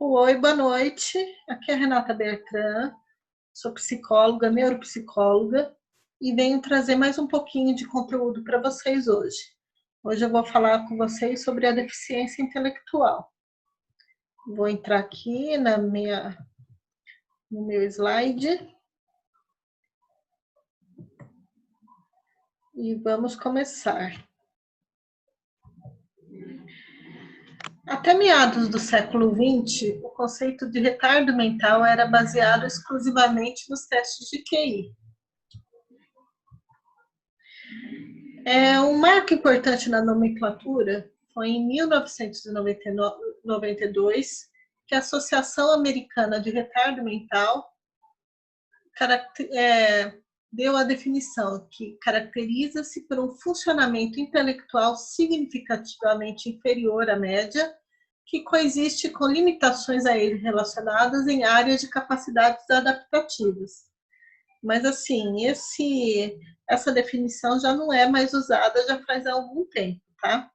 Oi, boa noite. Aqui é a Renata Bertrand, sou psicóloga, neuropsicóloga, e venho trazer mais um pouquinho de conteúdo para vocês hoje. Hoje eu vou falar com vocês sobre a deficiência intelectual. Vou entrar aqui no meu slide e vamos começar. Até meados do século XX, o conceito de retardo mental era baseado exclusivamente nos testes de QI. Um marco importante na nomenclatura foi em 1992, que a Associação Americana de Retardo Mental deu a definição que caracteriza-se por um funcionamento intelectual significativamente inferior à média, que coexiste com limitações a ele relacionadas em áreas de capacidades adaptativas. Mas, assim, essa definição já não é mais usada, já faz algum tempo, tá?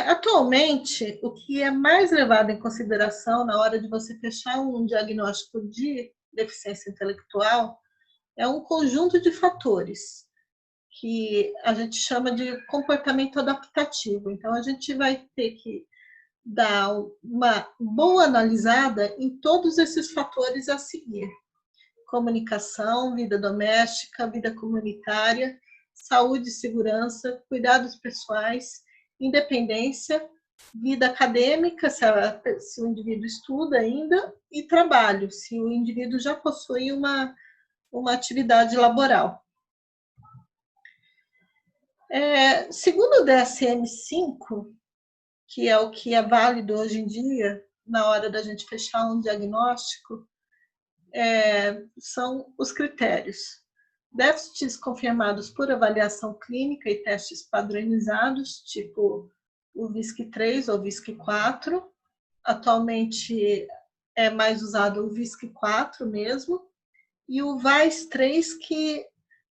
Atualmente, o que é mais levado em consideração na hora de você fechar um diagnóstico de deficiência intelectual é um conjunto de fatores que a gente chama de comportamento adaptativo. Então, a gente vai ter que dar uma boa analisada em todos esses fatores a seguir: comunicação, vida doméstica, vida comunitária, saúde e segurança, cuidados pessoais, independência, vida acadêmica, se o indivíduo estuda ainda, e trabalho, se o indivíduo já possui uma atividade laboral. Segundo o DSM-5, que é o que é válido hoje em dia, na hora da gente fechar um diagnóstico, são os critérios: déficits confirmados por avaliação clínica e testes padronizados, tipo o VISC-3 ou VISC-4. Atualmente é mais usado o VISC-4 mesmo, e o VAIS-3, que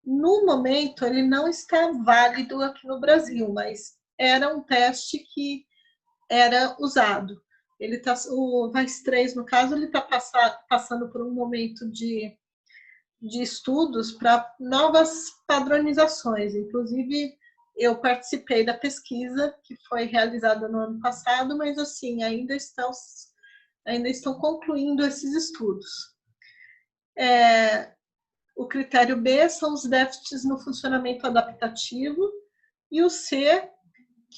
no momento ele não está válido aqui no Brasil, mas era um teste que era usado. O VAIS-3, no caso, ele está passando por um momento de estudos para novas padronizações. Inclusive, eu participei da pesquisa que foi realizada no ano passado, mas assim, ainda estão concluindo esses estudos. O critério B são os déficits no funcionamento adaptativo, e o C,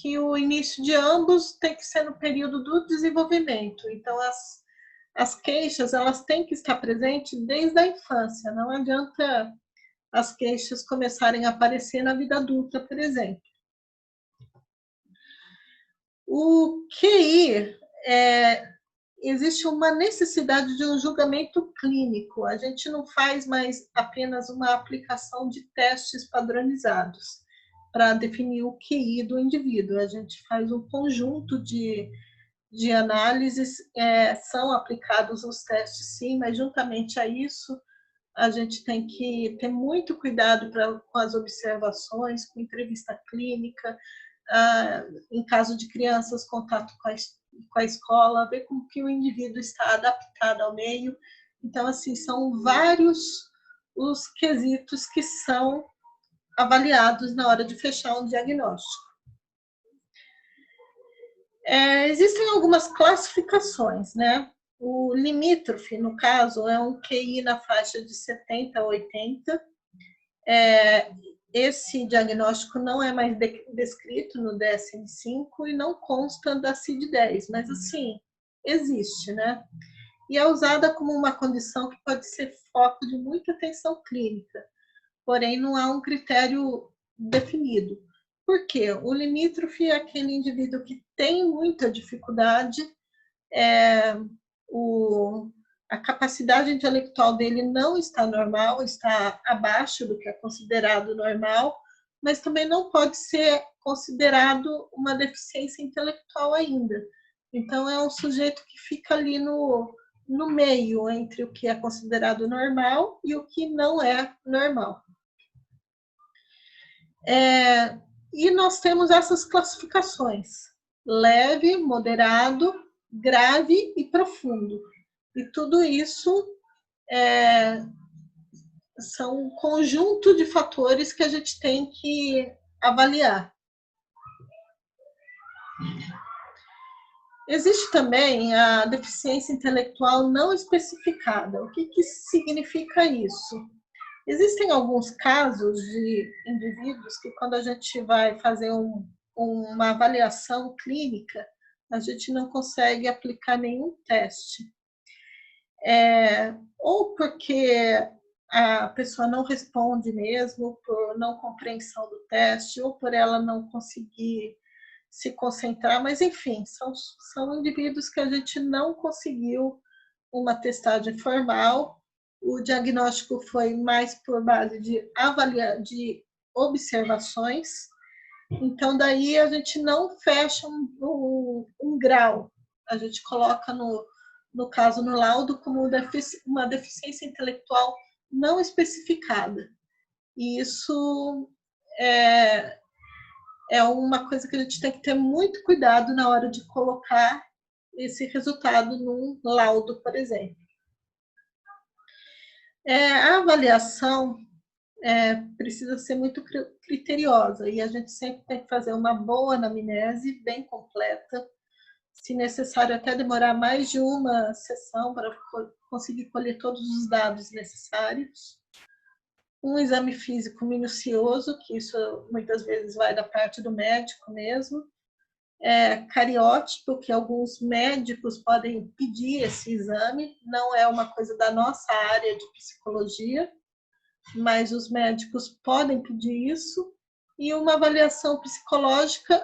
que o início de ambos tem que ser no período do desenvolvimento. Então, as queixas, elas têm que estar presentes desde a infância. Não adianta as queixas começarem a aparecer na vida adulta, por exemplo. O QI, existe uma necessidade de um julgamento clínico. A gente não faz mais apenas uma aplicação de testes padronizados para definir o QI do indivíduo. A gente faz um conjunto de análises, são aplicados os testes, sim, mas juntamente a isso, a gente tem que ter muito cuidado com as observações, com entrevista clínica, em caso de crianças, contato com a escola, ver como que o indivíduo está adaptado ao meio. Então, assim, são vários os quesitos que são avaliados na hora de fechar um diagnóstico. Existem algumas classificações, né? O limítrofe, no caso, é um QI na faixa de 70 a 80. Esse diagnóstico não é mais descrito no DSM-5 e não consta da CID-10, mas, assim, existe, né? E é usada como uma condição que pode ser foco de muita atenção clínica, porém não há um critério definido. Por quê? O limítrofe é aquele indivíduo que tem muita dificuldade, a capacidade intelectual dele não está normal, está abaixo do que é considerado normal, mas também não pode ser considerado uma deficiência intelectual ainda. Então, é um sujeito que fica ali no meio entre o que é considerado normal e o que não é normal. E nós temos essas classificações: leve, moderado, grave e profundo. E tudo isso são um conjunto de fatores que a gente tem que avaliar. Existe também a deficiência intelectual não especificada. O que significa isso? Existem alguns casos de indivíduos que, quando a gente vai fazer uma avaliação clínica, a gente não consegue aplicar nenhum teste. Ou porque a pessoa não responde mesmo, por não compreensão do teste, ou por ela não conseguir se concentrar, mas enfim, são indivíduos que a gente não conseguiu uma testagem formal. O diagnóstico foi mais por base de observações. Então, daí a gente não fecha um grau. A gente coloca, no caso, no laudo, como uma deficiência intelectual não especificada. E isso é uma coisa que a gente tem que ter muito cuidado na hora de colocar esse resultado num laudo, por exemplo. A avaliação precisa ser muito criteriosa e a gente sempre tem que fazer uma boa anamnese, bem completa, se necessário até demorar mais de uma sessão para conseguir colher todos os dados necessários. Um exame físico minucioso, que isso muitas vezes vai da parte do médico mesmo. Cariótipo, que alguns médicos podem pedir esse exame, não é uma coisa da nossa área de psicologia, mas os médicos podem pedir isso. E uma avaliação psicológica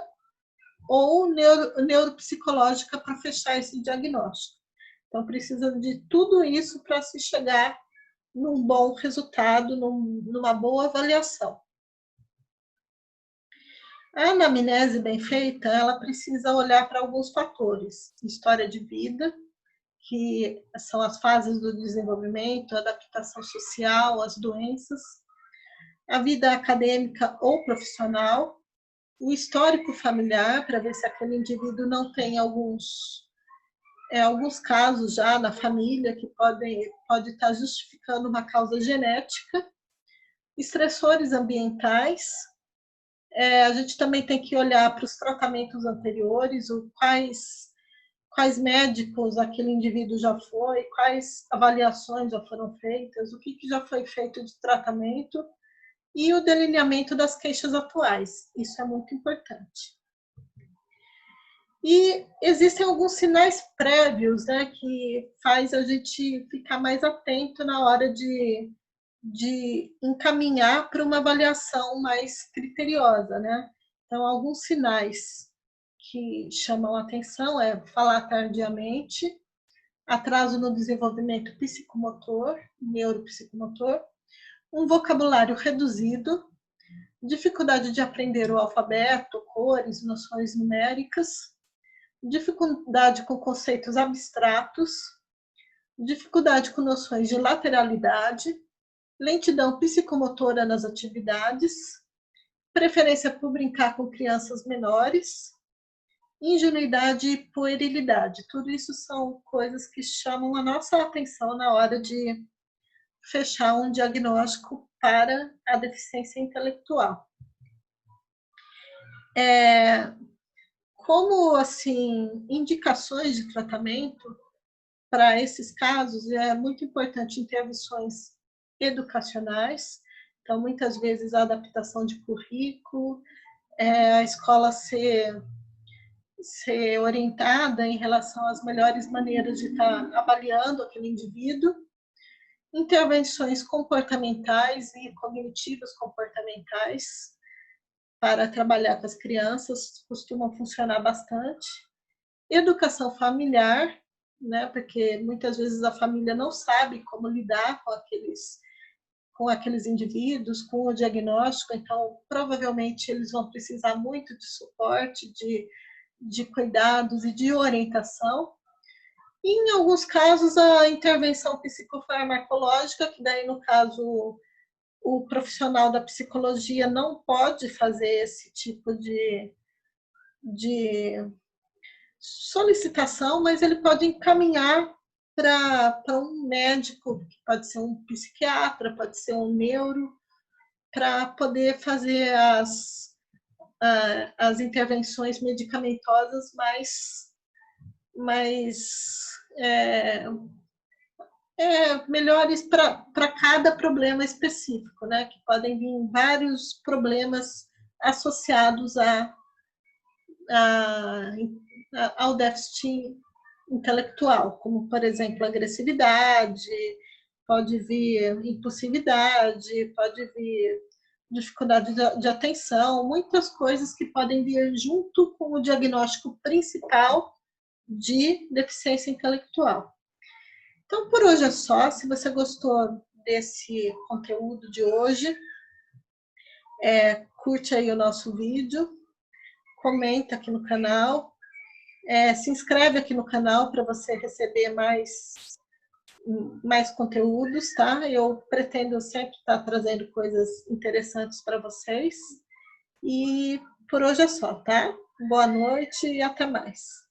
ou neuropsicológica para fechar esse diagnóstico. Então, precisa de tudo isso para se chegar num bom resultado, numa boa avaliação. A anamnese bem feita, ela precisa olhar para alguns fatores. História de vida, que são as fases do desenvolvimento, a adaptação social, as doenças, a vida acadêmica ou profissional, o histórico familiar, para ver se aquele indivíduo não tem alguns casos já na família que pode estar justificando uma causa genética, estressores ambientais. A gente também tem que olhar para os tratamentos anteriores, quais médicos aquele indivíduo já foi, quais avaliações já foram feitas, o que já foi feito de tratamento e o delineamento das queixas atuais. Isso é muito importante. E existem alguns sinais prévios, né, que faz a gente ficar mais atento na hora de encaminhar para uma avaliação mais criteriosa, né? Então, alguns sinais que chamam a atenção falar tardiamente, atraso no desenvolvimento psicomotor, neuropsicomotor, um vocabulário reduzido, dificuldade de aprender o alfabeto, cores, noções numéricas, dificuldade com conceitos abstratos, dificuldade com noções de lateralidade, lentidão psicomotora nas atividades, preferência por brincar com crianças menores, ingenuidade e puerilidade. Tudo isso são coisas que chamam a nossa atenção na hora de fechar um diagnóstico para a deficiência intelectual. Como, assim, indicações de tratamento para esses casos, é muito importante intervenções educacionais. Então, muitas vezes, a adaptação de currículo, a escola ser orientada em relação às melhores maneiras de estar avaliando aquele indivíduo. Intervenções comportamentais e cognitivas comportamentais para trabalhar com as crianças costumam funcionar bastante. Educação familiar, né, porque muitas vezes a família não sabe como lidar com aqueles indivíduos, com o diagnóstico, então provavelmente eles vão precisar muito de suporte, de cuidados e de orientação. E, em alguns casos, a intervenção psicofarmacológica, que daí, no caso, o profissional da psicologia não pode fazer esse tipo de solicitação, mas ele pode encaminhar para um médico, que pode ser um psiquiatra, pode ser um neuro, para poder fazer as intervenções medicamentosas mais melhores para cada problema específico, né? Que podem vir vários problemas associados ao déficit intelectual, como, por exemplo, agressividade, pode vir impulsividade, pode vir dificuldade de atenção, muitas coisas que podem vir junto com o diagnóstico principal de deficiência intelectual. Então, por hoje é só. Se você gostou desse conteúdo de hoje, curte aí o nosso vídeo, comenta aqui no canal, se inscreve aqui no canal para você receber mais conteúdos, tá? Eu pretendo sempre estar trazendo coisas interessantes para vocês. E por hoje é só, tá? Boa noite e até mais.